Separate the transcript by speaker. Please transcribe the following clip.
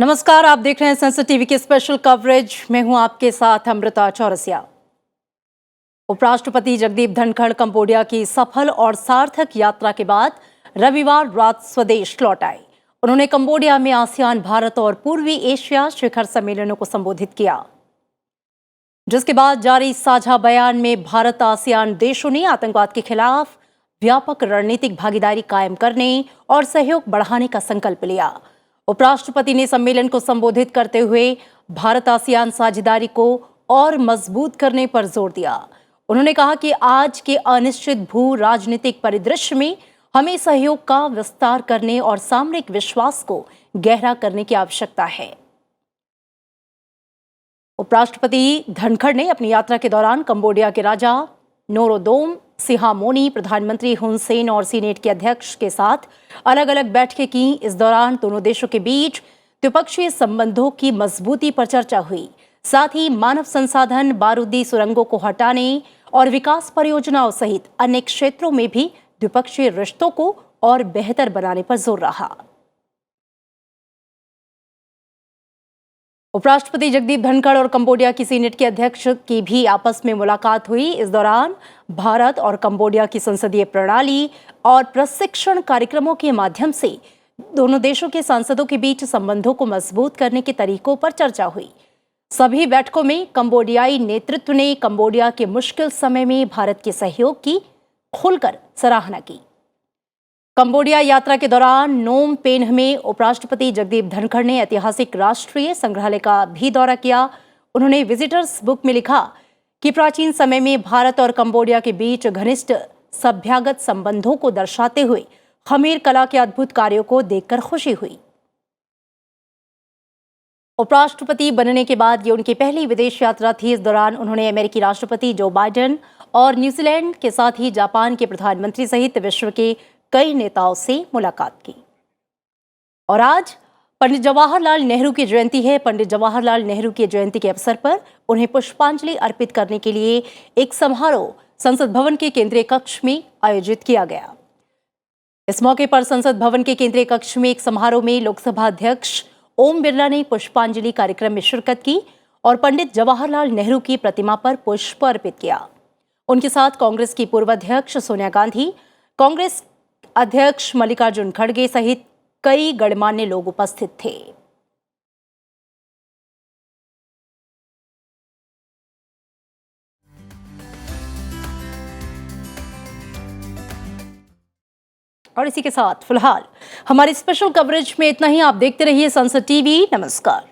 Speaker 1: नमस्कार, आप देख रहे हैं संसद टीवी की स्पेशल कवरेज। मैं हूं आपके साथ अमृता चौरसिया। उपराष्ट्रपति जगदीप धनखड़ कंबोडिया की सफल और सार्थक यात्रा के बाद रविवार रात स्वदेश लौट आए। उन्होंने कंबोडिया में आसियान भारत और पूर्वी एशिया शिखर सम्मेलनों को संबोधित किया, जिसके बाद जारी साझा बयान में भारत आसियान देशों ने आतंकवाद के खिलाफ व्यापक रणनीतिक भागीदारी कायम करने और सहयोग बढ़ाने का संकल्प लिया। उपराष्ट्रपति ने सम्मेलन को संबोधित करते हुए भारत आसियान साझेदारी को और मजबूत करने पर जोर दिया। उन्होंने कहा कि आज के अनिश्चित भू राजनीतिक परिदृश्य में हमें सहयोग का विस्तार करने और सामरिक विश्वास को गहरा करने की आवश्यकता है। उपराष्ट्रपति धनखड़ ने अपनी यात्रा के दौरान कंबोडिया के राजा नोरोदोम सिहामोनी, प्रधानमंत्री हुन सेन और सीनेट के अध्यक्ष के साथ अलग अलग बैठकें की। इस दौरान दोनों देशों के बीच द्विपक्षीय संबंधों की मजबूती पर चर्चा हुई। साथ ही मानव संसाधन, बारूदी सुरंगों को हटाने और विकास परियोजनाओं सहित अन्य क्षेत्रों में भी द्विपक्षीय रिश्तों को और बेहतर बनाने पर जोर रहा। उपराष्ट्रपति जगदीप धनखड़ और कंबोडिया की सीनेट के अध्यक्ष की भी आपस में मुलाकात हुई। इस दौरान भारत और कंबोडिया की संसदीय प्रणाली और प्रशिक्षण कार्यक्रमों के माध्यम से दोनों देशों के सांसदों के बीच संबंधों को मजबूत करने के तरीकों पर चर्चा हुई। सभी बैठकों में कंबोडियाई नेतृत्व ने कंबोडिया के मुश्किल समय में भारत के सहयोग की खुलकर सराहना की। कंबोडिया यात्रा के दौरान नोम पेन्ह में उपराष्ट्रपति जगदीप धनखड़ ने ऐतिहासिक राष्ट्रीय संग्रहालय का भी दौरा किया। उन्होंने विजिटर्स बुक में लिखा कि प्राचीन समय में भारत और कंबोडिया के बीच घनिष्ठ सभ्यगत संबंधों को दर्शाते हुए खमीर कला के अद्भुत कार्यों को देखकर खुशी हुई। उपराष्ट्रपति बनने के बाद ये उनकी पहली विदेश यात्रा थी। इस दौरान उन्होंने अमेरिकी राष्ट्रपति जो बाइडेन और न्यूजीलैंड के साथ ही जापान के प्रधानमंत्री सहित विश्व के कई नेताओं से मुलाकात की। और आज पंडित जवाहरलाल नेहरू की जयंती है। पंडित जवाहरलाल नेहरू की जयंती के अवसर पर उन्हें पुष्पांजलि अर्पित करने के लिए एक समारोह संसद भवन के केंद्रीय कक्ष में आयोजित किया गया। इस मौके पर संसद भवन के केंद्रीय कक्ष में एक समारोह में लोकसभा अध्यक्ष ओम बिरला ने पुष्पांजलि कार्यक्रम में शिरकत की और पंडित जवाहरलाल नेहरू की प्रतिमा पर पुष्प अर्पित किया। उनके साथ कांग्रेस की पूर्व अध्यक्ष सोनिया गांधी, कांग्रेस अध्यक्ष मल्लिकार्जुन खड़गे सहित कई गणमान्य लोग उपस्थित थे। और इसी के साथ फिलहाल हमारी स्पेशल कवरेज में इतना ही। आप देखते रहिए संसद टीवी। नमस्कार।